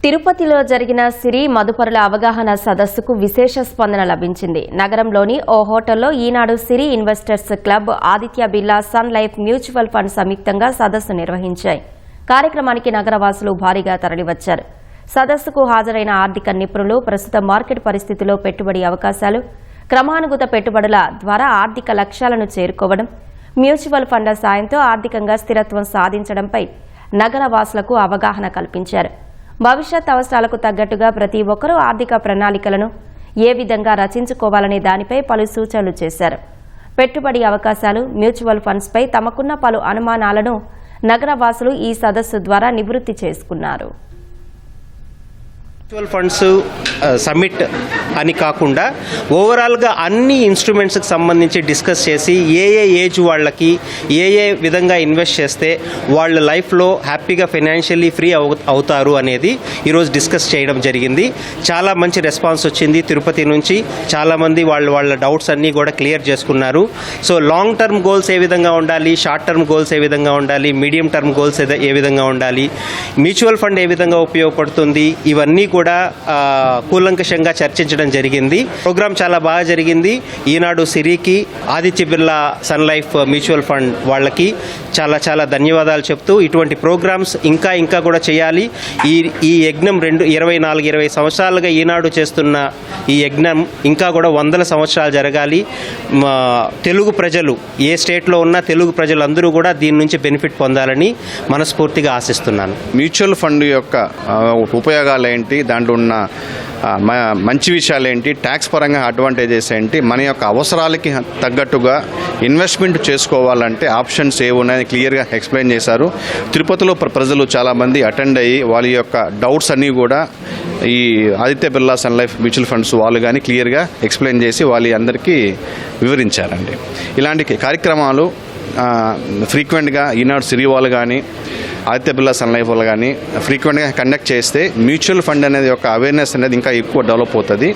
తిరుపతిలో జరిగిన సిరి మదుపరుల అవగాహన సదస్సుకు విశేష స్పందన లభించింది. నగరంలోని ఓ హోటల్లో Eenadu Siri investors club, Aditya Birla Sun Life mutual fund సంయుక్తంగా సదస్సు నిర్వహించాయి. కార్యక్రమానికి నగరవాసులు భారీగా తరలివచ్చారు. సదస్సుకు హాజరైన ఆర్థిక నిపుణులు ప్రస్తుత మార్కెట్ పరిస్థితిలో పెట్టుబడి అవకాశాలు, క్రమానుగత పెట్టుబడుల ద్వారా ఆర్థిక లక్ష్యాలను చేరుకోవడం, మ్యూచువల్ ఫండ్ల సాయంతో ఆర్థికంగా స్థిరత్వం సాధించడంపై నగరవాసులకు అవగాహన కల్పించారు. భవిష్యత్ అవసరాలకు తగ్గట్టుగా ప్రతి ఒక్కరూ ఆర్థిక ప్రణాళికలను ఏ విధంగా రచించుకోవాలనే దానిపై పలు సూచనలు చేశారు. పెట్టుబడి అవకాశాలు, మ్యూచువల్ ఫండ్స్పై తమకున్న పలు అనుమానాలను నగరవాసులు ఈ సదస్సు ద్వారా నివృత్తి చేసుకున్నారు. మ్యూచువల్ ఫండ్స్ సమ్మిట్ అని కాకుండా ఓవరాల్గా అన్ని ఇన్స్ట్రుమెంట్స్కి సంబంధించి డిస్కస్ చేసి ఏ ఏజ్ వాళ్ళకి ఏ విధంగా ఇన్వెస్ట్ చేస్తే వాళ్ళ లైఫ్లో హ్యాపీగా ఫైనాన్షియల్లీ ఫ్రీ అవుతారు అనేది ఈరోజు డిస్కస్ చేయడం జరిగింది. చాలా మంచి రెస్పాన్స్ వచ్చింది. తిరుపతి నుంచి చాలామంది వాళ్ళ డౌట్స్ అన్నీ కూడా క్లియర్ చేసుకున్నారు. సో లాంగ్ టర్మ్ గోల్స్ ఏ విధంగా ఉండాలి, షార్ట్ టర్మ్ గోల్స్ ఏ విధంగా ఉండాలి, మీడియం టర్మ్ గోల్స్ ఏ విధంగా ఉండాలి, మ్యూచువల్ ఫండ్ ఏ విధంగా ఉపయోగపడుతుంది, ఇవన్నీ కూడా కూలంకషంగా చర్చించడం జరిగింది. ప్రోగ్రామ్ చాలా బాగా జరిగింది. ఈనాడు సిరికి, Aditya Birla Sun Life mutual fund వాళ్ళకి చాలా చాలా ధన్యవాదాలు చెప్తూ ఇటువంటి ప్రోగ్రామ్స్ ఇంకా కూడా చేయాలి. ఈ యజ్ఞం 24-20 సంవత్సరాలుగా ఈనాడు చేస్తున్న ఈ యజ్ఞం ఇంకా కూడా 100 సంవత్సరాలు జరగాలి. తెలుగు ప్రజలు ఏ స్టేట్లో ఉన్న తెలుగు ప్రజలందరూ కూడా దీని నుంచి బెనిఫిట్ పొందాలని మనస్ఫూర్తిగా ఆశిస్తున్నాను. మ్యూచువల్ ఫండ్ యొక్క ఉపయోగాలు ఏంటి, దాంట్లో ఉన్న మంచి విషయాలు ఏంటి, ట్యాక్స్ పరంగా అడ్వాంటేజెస్ ఏంటి, మన యొక్క అవసరాలకి తగ్గట్టుగా ఇన్వెస్ట్మెంట్ చేసుకోవాలంటే ఆప్షన్స్ ఏ ఉన్నాయని క్లియర్గా ఎక్స్ప్లెయిన్ చేశారు. తిరుపతిలో ప్రజలు చాలామంది అటెండ్ అయ్యి వాళ్ళ యొక్క డౌట్స్ అన్నీ కూడా ఈ Aditya Birla Sun Life mutual funds వాళ్ళు కానీ క్లియర్గా ఎక్స్ప్లెయిన్ చేసి వాళ్ళ అందరికీ వివరించారండి. ఇలాంటి కార్యక్రమాలు ఫ్రీక్వెంట్గా ఈనాడు సిరి వాళ్ళు కానీ ఆదిత్య బిర్లా సన్ లైఫ్ వాళ్ళు కానీ ఫ్రీక్వెంట్గా కండక్ట్ చేస్తే మ్యూచువల్ ఫండ్ అనేది ఒక అవేర్నెస్ అనేది ఇంకా ఎక్కువ డెవలప్ అవుతుంది.